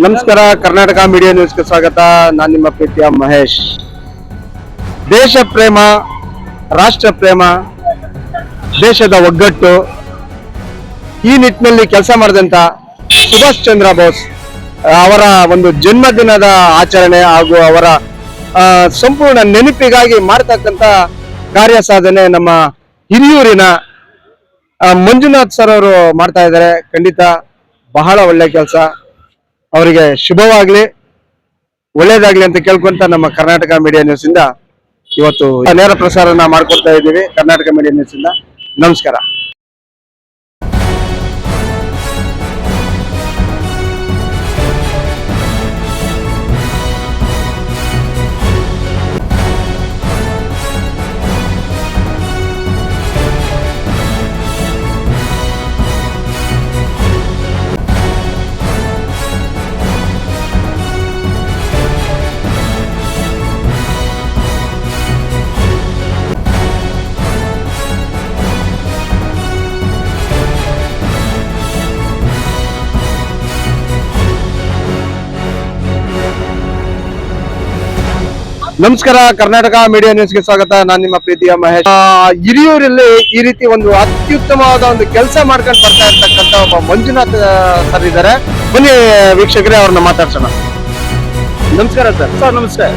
ನಮಸ್ಕಾರ, ಕರ್ನಾಟಕ ಮೀಡಿಯಾ ನ್ಯೂಸ್ಗೆ ಸ್ವಾಗತ. ನಾನು ನಿಮ್ಮ ಪ್ರೀತಿಯ ಮಹೇಶ್. ದೇಶ ಪ್ರೇಮ, ರಾಷ್ಟ್ರ ಪ್ರೇಮ, ದೇಶದ ಒಗ್ಗಟ್ಟು ಈ ನಿಟ್ಟಿನಲ್ಲಿ ಕೆಲಸ ಮಾಡಿದಂತ ಸುಭಾಷ್ ಚಂದ್ರ ಬೋಸ್ ಅವರ ಒಂದು ಜನ್ಮದಿನದ ಆಚರಣೆ ಹಾಗೂ ಅವರ ಸಂಪೂರ್ಣ ನೆನಪಿಗಾಗಿ ಮಾಡತಕ್ಕಂತ ಕಾರ್ಯ ಸಾಧನೆ ನಮ್ಮ ಹಿರಿಯೂರಿನ ಮಂಜುನಾಥ್ ಸರ್ ಅವರು ಮಾಡ್ತಾ ಇದ್ದಾರೆ. ಖಂಡಿತ ಬಹಳ ಒಳ್ಳೆ ಕೆಲಸ. ಅವರಿಗೆ ಶುಭವಾಗ್ಲಿ, ಒಳ್ಳೇದಾಗ್ಲಿ ಅಂತ ಕೇಳ್ಕೊಂತ ನಮ್ಮ ಕರ್ನಾಟಕ ಮೀಡಿಯಾ ನ್ಯೂಸ್ ಇಂದ ಇವತ್ತು ನೇರ ಪ್ರಸಾರನ ಮಾಡ್ಕೊಡ್ತಾ ಇದ್ದೀವಿ. ಕರ್ನಾಟಕ ಮೀಡಿಯಾ ನ್ಯೂಸ್ ಇಂದ ನಮಸ್ಕಾರ. ನಮಸ್ಕಾರ, ಕರ್ನಾಟಕ ಮೀಡಿಯಾ ನ್ಯೂಸ್ಗೆ ಸ್ವಾಗತ. ನಾನು ನಿಮ್ಮ ಪ್ರೀತಿಯ ಮಹೇಶ್. ಹಿರಿಯೂರಲ್ಲಿ ಈ ರೀತಿ ಒಂದು ಅತ್ಯುತ್ತಮವಾದ ಒಂದು ಕೆಲಸ ಮಾಡ್ಕೊಂಡು ಬರ್ತಾ ಇರ್ತಕ್ಕಂಥ ಒಬ್ಬ ಮಂಜುನಾಥ್ ಸರ್ ಇದ್ದಾರೆ. ಬನ್ನಿ ವೀಕ್ಷಕರೇ, ಅವ್ರನ್ನ ಮಾತಾಡ್ಸೋಣ. ನಮಸ್ಕಾರ ಸರ್. ಸರ್ ನಮಸ್ಕಾರ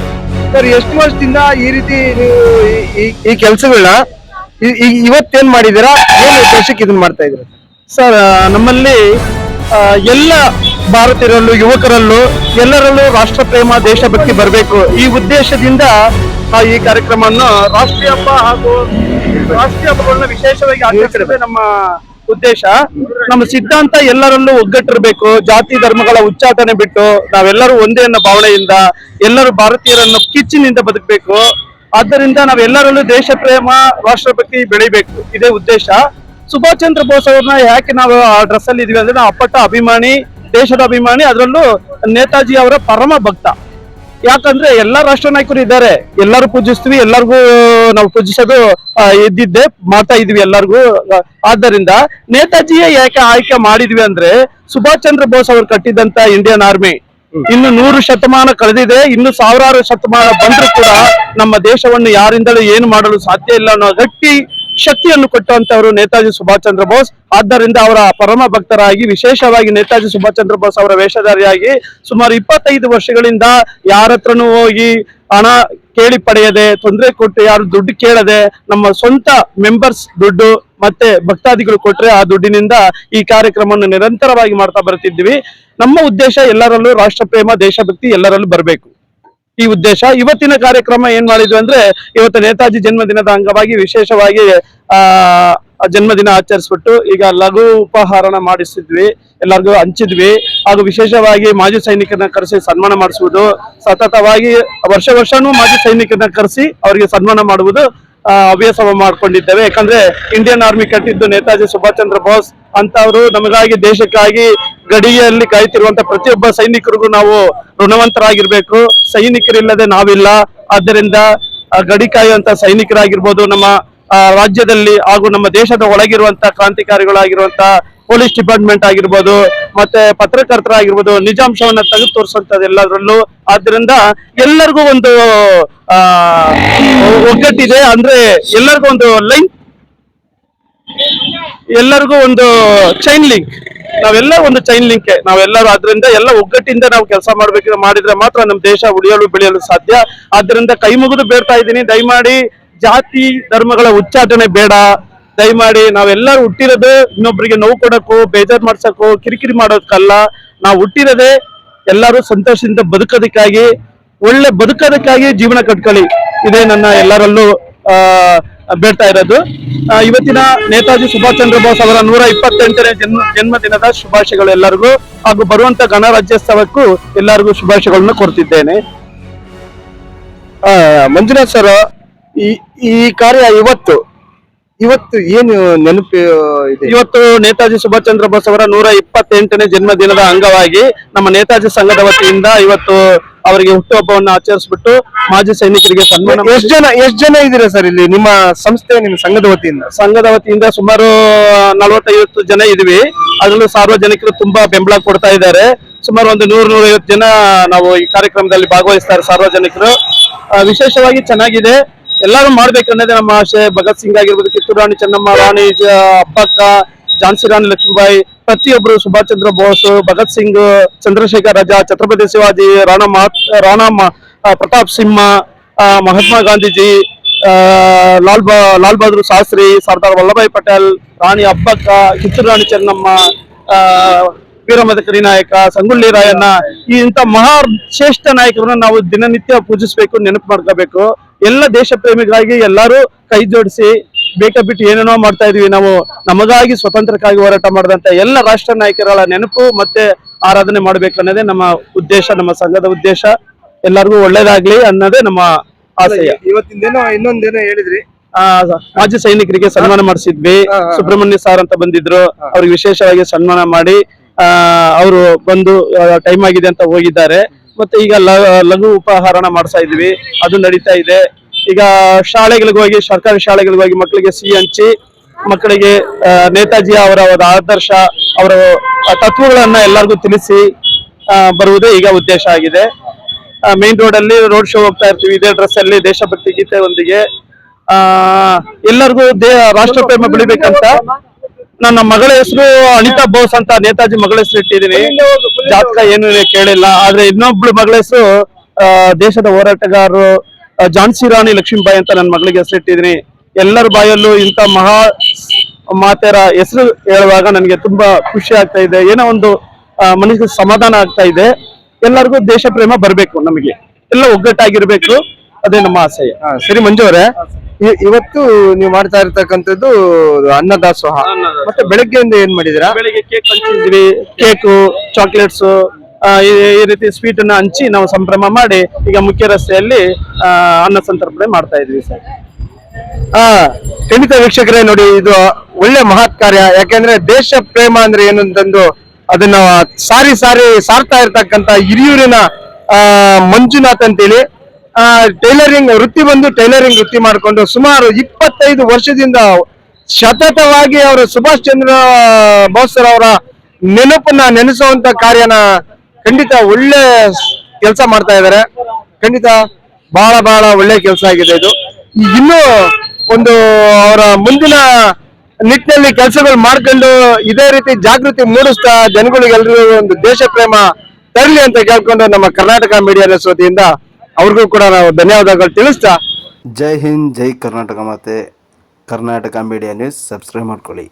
ಸರ್. ಎಷ್ಟು ವರ್ಷದಿಂದ ಈ ರೀತಿ ನೀವು ಈ ಕೆಲಸಗಳನ್ನ ಇವತ್ತೇನ್ ಮಾಡಿದ್ದೀರಾ, ಏನು ಉದ್ದೇಶಕ್ಕೆ ಇದನ್ನ ಮಾಡ್ತಾ ಇದ್ದೀರಾ ಸರ್? ನಮ್ಮಲ್ಲಿ ಎಲ್ಲ ಭಾರತೀಯರಲ್ಲೂ ಯುವಕರಲ್ಲೂ ಎಲ್ಲರಲ್ಲೂ ರಾಷ್ಟ್ರ ಪ್ರೇಮ, ದೇಶಭಕ್ತಿ ಬರಬೇಕು. ಈ ಉದ್ದೇಶದಿಂದ ಈ ಕಾರ್ಯಕ್ರಮವನ್ನು ರಾಷ್ಟ್ರೀಯ ಹಬ್ಬ ಹಾಗೂ ರಾಷ್ಟ್ರೀಯ ಹಬ್ಬಗಳನ್ನ ವಿಶೇಷವಾಗಿ ಆಚರಿಸೋದೇ ನಮ್ಮ ಉದ್ದೇಶ. ನಮ್ಮ ಸಿದ್ಧಾಂತ ಎಲ್ಲರಲ್ಲೂ ಒಗ್ಗಟ್ಟಿರಬೇಕು. ಜಾತಿ ಧರ್ಮಗಳ ಉಚ್ಚಾಟನೆ ಬಿಟ್ಟು ನಾವೆಲ್ಲರೂ ಒಂದೇ ಅನ್ನೋ ಭಾವನೆಯಿಂದ ಎಲ್ಲರೂ ಭಾರತೀಯರನ್ನು ಕಿಚ್ಚಿನಿಂದ ಬದುಕಬೇಕು. ಆದ್ದರಿಂದ ನಾವೆಲ್ಲರಲ್ಲೂ ದೇಶ ಪ್ರೇಮ, ರಾಷ್ಟ್ರಭಕ್ತಿ ಬೆಳಿಬೇಕು, ಇದೇ ಉದ್ದೇಶ. ಸುಭಾಷ್ ಚಂದ್ರ ಬೋಸ್ ಅವ್ರನ್ನ ಯಾಕೆ ನಾವು ಆ ಡ್ರೆಸ್ ಅಲ್ಲಿ ಇದೀವಿ ಅಂದ್ರೆ, ನಾವು ಅಪ್ಪಟ ಅಭಿಮಾನಿ, ದೇಶದ ಅಭಿಮಾನಿ, ಅದರಲ್ಲೂ ನೇತಾಜಿ ಅವರ ಪರಮ ಭಕ್ತ. ಯಾಕಂದ್ರೆ ಎಲ್ಲಾ ರಾಷ್ಟ್ರ ನಾಯಕರು ಇದ್ದಾರೆ, ಎಲ್ಲರೂ ಪೂಜಿಸ್ತೀವಿ, ಎಲ್ಲರಿಗೂ ನಾವು ಪೂಜಿಸೋದು ಇದ್ದಿದ್ದೆ, ಮಾಡ್ತಾ ಇದೀವಿ ಎಲ್ಲರಿಗೂ. ಆದ್ದರಿಂದ ನೇತಾಜಿಯೇ ಯಾಕೆ ಆಯ್ಕೆ ಮಾಡಿದ್ವಿ ಅಂದ್ರೆ, ಸುಭಾಷ್ ಚಂದ್ರ ಬೋಸ್ ಅವರು ಕಟ್ಟಿದಂತ ಇಂಡಿಯನ್ ಆರ್ಮಿ ಇನ್ನು 100 ಶತಮಾನ ಕಳೆದಿದೆ. ಇನ್ನು ಸಾವಿರಾರು ಶತಮಾನ ಬಂದರೂ ಕೂಡ ನಮ್ಮ ದೇಶವನ್ನು ಯಾರಿಂದಲೂ ಏನು ಮಾಡಲು ಸಾಧ್ಯ ಇಲ್ಲ ಅನ್ನೋ ಗಟ್ಟಿ ಶಕ್ತಿಯನ್ನು ಕೊಟ್ಟಂತವರು ನೇತಾಜಿ ಸುಭಾಷ್ ಚಂದ್ರ ಬೋಸ್. ಆದ್ದರಿಂದ ಅವರ ಪರಮ ಭಕ್ತರಾಗಿ, ವಿಶೇಷವಾಗಿ ನೇತಾಜಿ ಸುಭಾಷ್ ಚಂದ್ರ ಬೋಸ್ ಅವರ ವೇಷಧಾರಿಯಾಗಿ ಸುಮಾರು 25 ವರ್ಷಗಳಿಂದ ಯಾರ ಹತ್ರನೂ ಹೋಗಿ ಹಣ ಕೇಳಿ ಪಡೆಯದೆ, ತೊಂದರೆ ಕೊಟ್ಟು ಯಾರು ದುಡ್ಡು ಕೇಳದೆ, ನಮ್ಮ ಸ್ವಂತ ಮೆಂಬರ್ಸ್ ದುಡ್ಡು ಮತ್ತೆ ಭಕ್ತಾದಿಗಳು ಕೊಟ್ರೆ ಆ ದುಡ್ಡಿನಿಂದ ಈ ಕಾರ್ಯಕ್ರಮವನ್ನು ನಿರಂತರವಾಗಿ ಮಾಡ್ತಾ ಬರ್ತಿದ್ವಿ. ನಮ್ಮ ಉದ್ದೇಶ ಎಲ್ಲರಲ್ಲೂ ರಾಷ್ಟ್ರ ಪ್ರೇಮ, ದೇಶಭಕ್ತಿ ಎಲ್ಲರಲ್ಲೂ ಬರಬೇಕು, ಈ ಉದ್ದೇಶ. ಇವತ್ತಿನ ಕಾರ್ಯಕ್ರಮ ಏನ್ ಮಾಡಿದ್ವಿ ಅಂದ್ರೆ, ಇವತ್ತು ನೇತಾಜಿ ಜನ್ಮದಿನದ ಅಂಗವಾಗಿ ವಿಶೇಷವಾಗಿ ಜನ್ಮದಿನ ಆಚರಿಸ್ಬಿಟ್ಟು ಈಗ ಲಘು ಉಪಹಾರನ ಮಾಡಿಸಿದ್ವಿ, ಎಲ್ಲರಿಗೂ ಹಂಚಿದ್ವಿ. ಹಾಗೂ ವಿಶೇಷವಾಗಿ ಮಾಜಿ ಸೈನಿಕರನ್ನ ಕರೆಸಿ ಸನ್ಮಾನ ಮಾಡಿಸುವುದು, ಸತತವಾಗಿ ವರ್ಷನೂ ಮಾಜಿ ಸೈನಿಕರನ್ನ ಕರೆಸಿ ಅವರಿಗೆ ಸನ್ಮಾನ ಮಾಡುವುದು ಹವ್ಯಾಸ ಮಾಡ್ಕೊಂಡಿದ್ದೇವೆ. ಯಾಕಂದ್ರೆ ಇಂಡಿಯನ್ ಆರ್ಮಿ ಕಟ್ಟಿದ್ದು ನೇತಾಜಿ ಸುಭಾಷ್ ಚಂದ್ರ ಬೋಸ್ ಅಂತವರು. ನಮಗಾಗಿ, ದೇಶಕ್ಕಾಗಿ ಗಡಿಯಲ್ಲಿ ಕಾಯ್ತಿರುವಂತ ಪ್ರತಿಯೊಬ್ಬ ಸೈನಿಕರಿಗೂ ನಾವು ಋಣವಂತರಾಗಿರ್ಬೇಕು. ಸೈನಿಕರಿಲ್ಲದೆ ನಾವಿಲ್ಲ. ಆದ್ದರಿಂದ ಗಡಿ ಕಾಯುವಂತ ಸೈನಿಕರಾಗಿರ್ಬೋದು, ನಮ್ಮ ರಾಜ್ಯದಲ್ಲಿ ಹಾಗೂ ನಮ್ಮ ದೇಶದ ಒಳಗಿರುವಂತ ಕ್ರಾಂತಿಕಾರಿಗಳಾಗಿರುವಂತ ಪೊಲೀಸ್ ಡಿಪಾರ್ಟ್ಮೆಂಟ್ ಆಗಿರ್ಬೋದು, ಮತ್ತೆ ಪತ್ರಕರ್ತರಾಗಿರ್ಬೋದು, ನಿಜಾಂಶವನ್ನ ತೆಗೆದು ತೋರಿಸುವಂತದ್ದು ಎಲ್ಲದರಲ್ಲೂ. ಆದ್ರಿಂದ ಎಲ್ಲರಿಗೂ ಒಂದು ಒಗ್ಗಟ್ಟಿದೆ. ಅಂದ್ರೆ ಎಲ್ಲರಿಗೂ ಒಂದು ಲೈನ್, ಎಲ್ಲರಿಗೂ ಒಂದು ಚೈನ್ ಲಿಂಕ್, ನಾವೆಲ್ಲ ಒಂದು ಚೈನ್ ಲಿಂಕ್ ನಾವೆಲ್ಲರೂ. ಆದ್ರಿಂದ ಎಲ್ಲ ಒಗ್ಗಟ್ಟಿಂದ ನಾವು ಕೆಲಸ ಮಾಡಿದ್ರೆ ಮಾತ್ರ ನಮ್ಮ ದೇಶ ಉಳಿಯಲು ಬೆಳೆಯಲು ಸಾಧ್ಯ. ಆದ್ರಿಂದ ಕೈ ಮುಗಿದು ಬೇಡ್ತಾ ಇದ್ದೀನಿ, ದಯಮಾಡಿ ಜಾತಿ ಧರ್ಮಗಳ ಉಚ್ಚಾಟನೆ ಬೇಡ. ದಯಮಾಡಿ ನಾವೆಲ್ಲರೂ ಹುಟ್ಟಿರೋದು ಇನ್ನೊಬ್ಬರಿಗೆ ನೋವು ಕೊಡಕ್ಕೋ, ಬೇಜಾರು ಮಾಡ್ಸಕ್ಕೋ, ಕಿರಿಕಿರಿ ಮಾಡೋದಕ್ಕಲ್ಲ. ನಾವು ಹುಟ್ಟಿರೋದೇ ಎಲ್ಲರೂ ಸಂತೋಷದಿಂದ ಬದುಕೋದಕ್ಕಾಗಿ, ಒಳ್ಳೆ ಬದುಕೋದಕ್ಕಾಗಿ ಜೀವನ ಕಟ್ಕೊಳ್ಳಿ, ಇದೇ ನನ್ನ ಎಲ್ಲರಲ್ಲೂ ಬೇಡ್ತಾ ಇರೋದು. ಇವತ್ತಿನ ನೇತಾಜಿ ಸುಭಾಷ್ ಚಂದ್ರ ಬೋಸ್ ಅವರ 128ನೇ ಜನ್ಮದಿನದ ಶುಭಾಶಯಗಳು ಎಲ್ಲರಿಗೂ, ಹಾಗೂ ಬರುವಂತ ಗಣರಾಜ್ಯೋತ್ಸವಕ್ಕೂ ಎಲ್ಲರಿಗೂ ಶುಭಾಶಯಗಳನ್ನು ಕೋರ್ತಿದ್ದೇನೆ. ಮಂಜುನಾಥ್ ಸರ್, ಈ ಕಾರ್ಯ ಇವತ್ತು ಏನು ನೆನಪು ಇದೆ? ಇವತ್ತು ನೇತಾಜಿ ಸುಭಾಷ್ ಚಂದ್ರ ಬೋಸ್ ಅವರ 128ನೇ ಜನ್ಮದಿನದ ಅಂಗವಾಗಿ ನಮ್ಮ ನೇತಾಜಿ ಸಂಘದ ವತಿಯಿಂದ ಇವತ್ತು ಅವರಿಗೆ ಹುಟ್ಟುಹಬ್ಬವನ್ನು ಆಚರಿಸ್ಬಿಟ್ಟು ಮಾಜಿ ಸೈನಿಕರಿಗೆ ಸನ್ಮಾನ ಎಷ್ಟ್ ಜನ ಇದ್ದೀರಾ ಸರ್ ಇಲ್ಲಿ ನಿಮ್ಮ ಸಂಸ್ಥೆ, ನಿಮ್ಮ ಸಂಘದ ವತಿಯಿಂದ? ಸಂಘದ ವತಿಯಿಂದ ಸುಮಾರು 40-50 ಜನ ಇದೀವಿ. ಅದರಲ್ಲೂ ಸಾರ್ವಜನಿಕರು ತುಂಬಾ ಬೆಂಬಲ ಕೊಡ್ತಾ ಇದ್ದಾರೆ. ಸುಮಾರು ಒಂದು 100-150 ಜನ ನಾವು ಈ ಕಾರ್ಯಕ್ರಮದಲ್ಲಿ ಭಾಗವಹಿಸ್ತಾರೆ ಸಾರ್ವಜನಿಕರು. ವಿಶೇಷವಾಗಿ ಚೆನ್ನಾಗಿದೆ. ಎಲ್ಲರೂ ಮಾಡ್ಬೇಕು ಅನ್ನೋದೇ ನಮ್ಮ ಆಶೆ. ಭಗತ್ ಸಿಂಗ್ ಆಗಿರ್ಬೋದು, ಕಿತ್ತೂರು ರಾಣಿ ಚೆನ್ನಮ್ಮ, ರಾಣಿ ಅಬ್ಬಕ್ಕ, ಝಾನ್ಸಿ ರಾಣಿ ಲಕ್ಷ್ಮೀಬಾಯಿ, ಪ್ರತಿಯೊಬ್ಬರು, ಸುಭಾಷ್ ಚಂದ್ರ ಬೋಸ್, ಭಗತ್ ಸಿಂಗ್, ಚಂದ್ರಶೇಖರ್ ಆಜಾದ್, ಛತ್ರಪತಿ ಶಿವಾಜಿ, ರಾಣಾ ಪ್ರತಾಪ್ ಸಿಂಹ, ಮಹಾತ್ಮ ಗಾಂಧೀಜಿ, ಲಾಲ್ ಬಹದ್ದೂರ್ ಶಾಸ್ತ್ರಿ, ಸರ್ದಾರ್ ವಲ್ಲಭಾಯ್ ಪಟೇಲ್, ರಾಣಿ ಅಬ್ಬಕ್ಕ, ಕಿತ್ತೂರು ರಾಣಿ ಚೆನ್ನಮ್ಮ, ವೀರಮದಕರಿ ನಾಯಕ, ಸಂಗೊಳ್ಳಿ ರಾಯಣ್ಣ, ಇಂಥ ಮಹಾ ಶ್ರೇಷ್ಠ ನಾಯಕರನ್ನ ನಾವು ದಿನನಿತ್ಯ ಪೂಜಿಸಬೇಕು, ನೆನಪು ಮಾಡ್ಕೋಬೇಕು. ಎಲ್ಲ ದೇಶ ಪ್ರೇಮಿಗಾಗಿ ಎಲ್ಲರೂ ಕೈ ಜೋಡಿಸಿ ಬೇಕಾಬಿಟ್ಟು ಏನೇನೋ ಮಾಡ್ತಾ ಇದೀವಿ. ನಾವು ನಮಗಾಗಿ ಸ್ವತಂತ್ರಕ್ಕಾಗಿ ಹೋರಾಟ ಮಾಡಿದಂತ ಎಲ್ಲ ರಾಷ್ಟ್ರ ನಾಯಕರ ನೆನಪು ಮತ್ತೆ ಆರಾಧನೆ ಮಾಡ್ಬೇಕು ಅನ್ನೋದೇ ನಮ್ಮ ಉದ್ದೇಶ, ನಮ್ಮ ಸಂಘದ ಉದ್ದೇಶ. ಎಲ್ಲರಿಗೂ ಒಳ್ಳೇದಾಗ್ಲಿ ಅನ್ನೋದೇ ನಮ್ಮ ಆಶಯ. ಇವತ್ತಿಂದೇನೋ ಇನ್ನೊಂದೇನೋ ಹೇಳಿದ್ರಿ, ಮಾಜಿ ಸೈನಿಕರಿಗೆ ಸನ್ಮಾನ ಮಾಡಿಸಿದ್ವಿ. ಸುಬ್ರಹ್ಮಣ್ಯ ಸಾರ್ ಅಂತ ಬಂದಿದ್ರು, ಅವ್ರಿಗೆ ವಿಶೇಷವಾಗಿ ಸನ್ಮಾನ ಮಾಡಿ ಅವರು ಬಂದು ಟೈಮ್ ಆಗಿದೆ ಅಂತ ಹೋಗಿದ್ದಾರೆ. ಮತ್ತೆ ಈಗ ಲಘು ಉಪಹಾರ ಮಾಡಿಸ್ತಾ ಇದ್ವಿ, ಅದು ನಡೀತಾ ಇದೆ. ಈಗ ಶಾಲೆಗಳಿಗೆ ಹೋಗಿ, ಸರ್ಕಾರಿ ಶಾಲೆಗಳಿಗೆ ಹೋಗಿ ಮಕ್ಕಳಿಗೆ ಸಿಹಿ ಹಂಚಿ ಮಕ್ಕಳಿಗೆ ನೇತಾಜಿ ಅವರ ಆದರ್ಶ, ಅವರ ತತ್ವಗಳನ್ನ ಎಲ್ಲರಿಗೂ ತಿಳಿಸಿ ಬರುವುದೇ ಈಗ ಉದ್ದೇಶ ಆಗಿದೆ. ಮೇನ್ ರೋಡ್ ಅಲ್ಲಿ ರೋಡ್ ಶೋ ಹೋಗ್ತಾ ಇರ್ತೀವಿ ಇದೇ ಡ್ರೆಸ್ ಅಲ್ಲಿ, ದೇಶಭಕ್ತಿ ಗೀತೆ ಒಂದಿಗೆ. ಎಲ್ಲರಿಗೂ ರಾಷ್ಟ್ರ ಪ್ರೇಮ ಬೆಳಿಬೇಕಂತ. ನನ್ನ ಮಗಳ ಹೆಸರು ಅನಿತಾ ಬೋಸ್ ಅಂತ, ನೇತಾಜಿ ಮಗಳ ಹೆಸರು ಇಟ್ಟಿದ್ದೀನಿ. ಜಾತಕ ಏನು ಕೇಳಿಲ್ಲ, ಆದ್ರೆ ಇನ್ನೊಬ್ಳು ಮಗಳ ಹೆಸರು ದೇಶದ ಹೋರಾಟಗಾರರು ಝಾನ್ಸಿ ರಾಣಿ ಲಕ್ಷ್ಮೀಬಾಯಿ ಅಂತ ನನ್ನ ಮಗಳಿಗೆ ಹೆಸರು ಇಟ್ಟಿದ್ದೀನಿ. ಎಲ್ಲರ ಬಾಯಲ್ಲೂ ಇಂಥ ಮಹಾ ಮಾತೆಯರ ಹೆಸರು ಹೇಳುವಾಗ ನನಗೆ ತುಂಬಾ ಖುಷಿ ಆಗ್ತಾ ಇದೆ. ಏನೋ ಒಂದು ಮನಸ್ಸಿಗೆ ಸಮಾಧಾನ ಆಗ್ತಾ ಇದೆ. ಎಲ್ಲರಿಗೂ ದೇಶ ಪ್ರೇಮ ಬರ್ಬೇಕು, ನಮಗೆ ಎಲ್ಲ ಒಗ್ಗಟ್ಟಾಗಿರ್ಬೇಕು, ಅದೇ ನಮ್ಮ ಆಶಯ. ಸರಿ ಮಂಜು ಅವರೇ, ಇವತ್ತು ನೀವು ಮಾಡ್ತಾ ಇರ್ತಕ್ಕಂಥದ್ದು ಅನ್ನದಾಸೋಹ. ಮತ್ತೆ ಬೆಳಗ್ಗೆಯಿಂದ ಏನ್ ಮಾಡಿದಿರಾ? ಬೆಳಿಗ್ಗೆ ಕೇಕ್ ಹಂಚಿದ್ವಿ, ಕೇಕು, ಚಾಕ್ಲೇಟ್ಸ್, ಈ ರೀತಿ ಸ್ವೀಟ್ ಅನ್ನ ಹಂಚಿ ನಾವು ಸಂಭ್ರಮ ಮಾಡಿ ಈಗ ಮುಖ್ಯ ರಸ್ತೆಯಲ್ಲಿ ಅನ್ನ ಸಂತರ್ಪಣೆ ಮಾಡ್ತಾ ಇದ್ವಿ ಸರ್. ಖಂಡಿತ ವೀಕ್ಷಕರೇ, ನೋಡಿ ಇದು ಒಳ್ಳೆ ಮಹತ್ ಕಾರ್ಯ. ಯಾಕೆಂದ್ರೆ ದೇಶ ಪ್ರೇಮ ಅಂದ್ರೆ ಏನು ಅಂತಂದು ಅದನ್ನ ಸಾರಿ ಸಾರ್ತಾ ಇರ್ತಕ್ಕಂಥ ಹಿರಿಯೂರಿನ ಮಂಜುನಾಥ್ ಅಂತೇಳಿ ಟೈಲರಿಂಗ್ ವೃತ್ತಿ ಮಾಡಿಕೊಂಡು ಸುಮಾರು 25 ವರ್ಷದಿಂದ ಸತತವಾಗಿ ಅವರು ಸುಭಾಷ್ ಚಂದ್ರ ಬೋಸ್ ಅವರ ನೆನಪನ್ನ ನೆನೆಸುವಂತ ಕಾರ್ಯನ ಖಂಡಿತ ಒಳ್ಳೆ ಕೆಲಸ ಮಾಡ್ತಾ ಇದ್ದಾರೆ. ಖಂಡಿತ ಬಹಳ ಒಳ್ಳೆ ಕೆಲಸ ಆಗಿದೆ ಇದು. ಇನ್ನೂ ಒಂದು ಅವರ ಮುಂದಿನ ನಿಟ್ಟಿನಲ್ಲಿ ಕೆಲಸಗಳು ಮಾಡ್ಕೊಂಡು ಇದೇ ರೀತಿ ಜಾಗೃತಿ ಮೂಡಿಸ್ತಾ ಜನಗಳಿಗೆಲ್ಲರಿಗೂ ಒಂದು ದೇಶ ಪ್ರೇಮ ತರಲಿ ಅಂತ ಕೇಳ್ಕೊಂಡು ನಮ್ಮ ಕರ್ನಾಟಕ ಮೀಡಿಯಾ ನ್ಯೂಸ್ ವತಿಯಿಂದ ಅವ್ರಿಗೂ ಕೂಡ ನಾವು ಧನ್ಯವಾದಗಳು ತಿಳಿಸ್ತಾ, ಜೈ ಹಿಂದ್, ಜೈ ಕರ್ನಾಟಕ. ಮತ್ತೆ ಕರ್ನಾಟಕ ಮೀಡಿಯಾ ನ್ಯೂಸ್ ಸಬ್ಸ್ಕ್ರೈಬ್ ಮಾಡ್ಕೊಳ್ಳಿ.